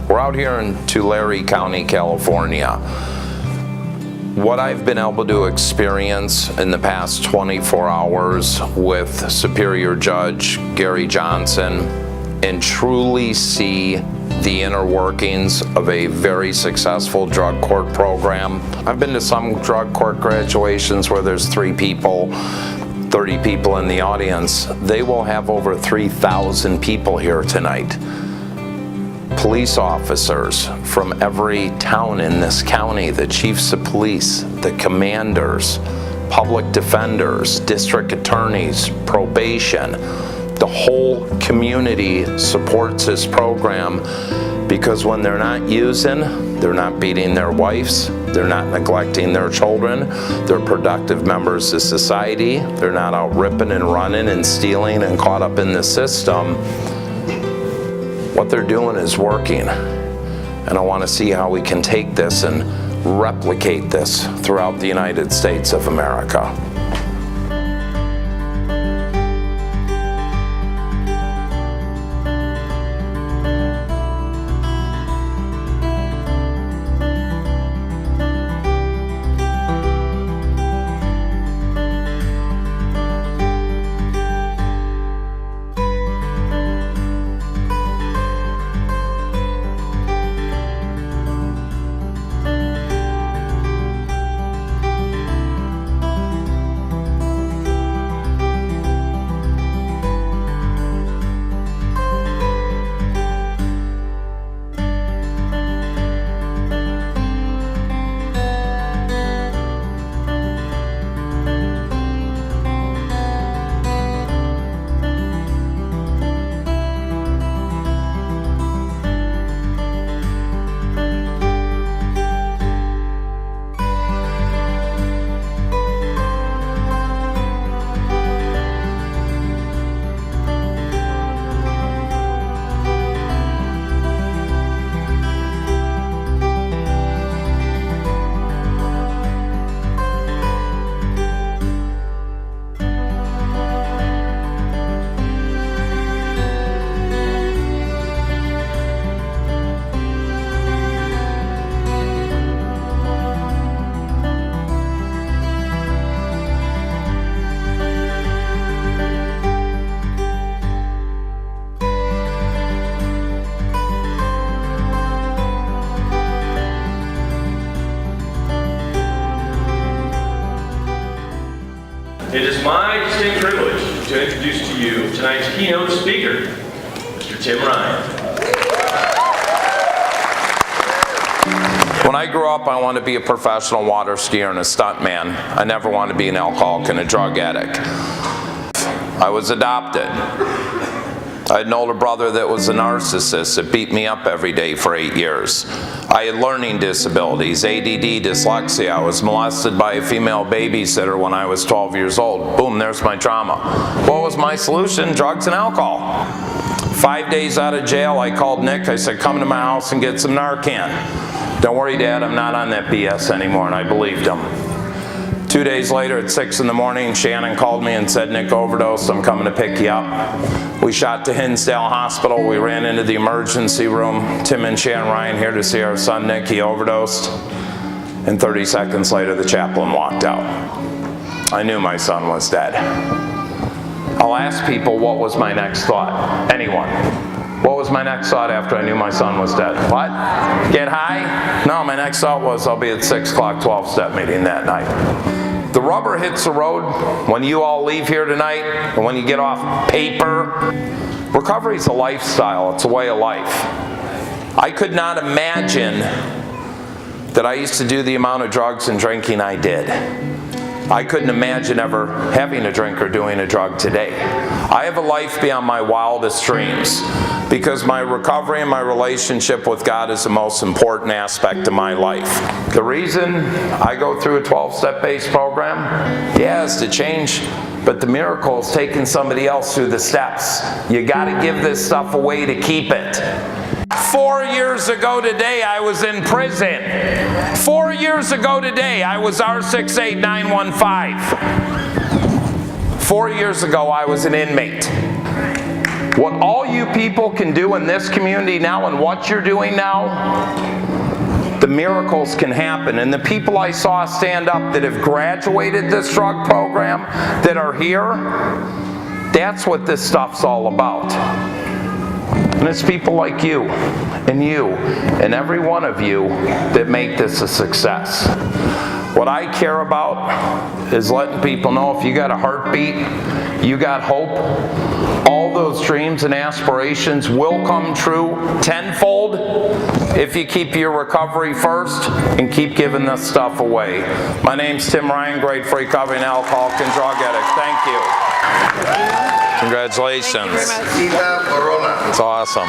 We're out here in Tulare County, California. What I've been able to experience in the past 24 hours with Superior Judge Gary Johnson and truly see the inner workings of a very successful drug court program. I've been to some drug court graduations where there's 3 people, 30 people in the audience. They will have over 3,000 people here tonight. Police officers from every town in this county, the chiefs of police, the commanders, public defenders, district attorneys, probation. The whole community supports this program because when they're not using, they're not beating their wives, they're not neglecting their children, they're productive members of society, they're not out ripping and running and stealing and caught up in the system. What they're doing is working, and I want to see how we can take this and replicate this throughout the United States of America. It is my distinct privilege to introduce to you tonight's keynote speaker, Mr. Tim Ryan. When I grew up, I wanted to be a professional water skier and a stuntman. I never wanted to be an alcoholic and a drug addict. I was adopted. I had an older brother that was a narcissist that beat me up every day for 8 years. I had learning disabilities, ADD, dyslexia. I was molested by a female babysitter when I was 12 years old. Boom, there's my trauma. What was my solution? Drugs and alcohol. 5 days out of jail, I called Nick. I said, come to my house and get some Narcan. Don't worry, Dad, I'm not on that BS anymore, and I believed him. 2 days later at 6 in the morning, Shannon called me and said, Nick overdosed, I'm coming to pick you up. We shot to Hinsdale Hospital. We ran into the emergency room. Tim and Shannon Ryan here to see our son Nick. He overdosed. And 30 seconds later, the chaplain walked out. I knew my son was dead. I'll ask people, what was my next thought? Anyone? What was my next thought after I knew my son was dead? What? Get high? No, my next thought was I'll be at 6 o'clock 12-step meeting that night. The rubber hits the road when you all leave here tonight, and when you get off paper. Recovery is a lifestyle, it's a way of life. I could not imagine that I used to do the amount of drugs and drinking I did. I couldn't imagine ever having a drink or doing a drug today. I have a life beyond my wildest dreams because my recovery and my relationship with God is the most important aspect of my life. The reason I go through a 12-step based program, yeah, is to change, but the miracle is taking somebody else through the steps. You gotta give this stuff away to keep it. 4 years ago today, I was in prison. 4 years ago today, I was R68915. 4 years ago, I was an inmate. What all you people can do in this community now and what you're doing now, the miracles can happen. And the people I saw stand up that have graduated this drug program, that are here, that's what this stuff's all about. And it's people like you and every one of you that make this a success. What I care about is letting people know if you got a heartbeat, you got hope, all those dreams and aspirations will come true tenfold if you keep your recovery first and keep giving this stuff away. My name's Tim Ryan, grateful recovering alcoholic and drug addict. Thank you. Congratulations. It's awesome.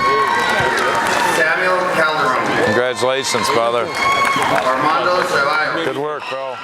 Samuel Calderon. Congratulations, brother. Armando Ceballos. Good work, bro.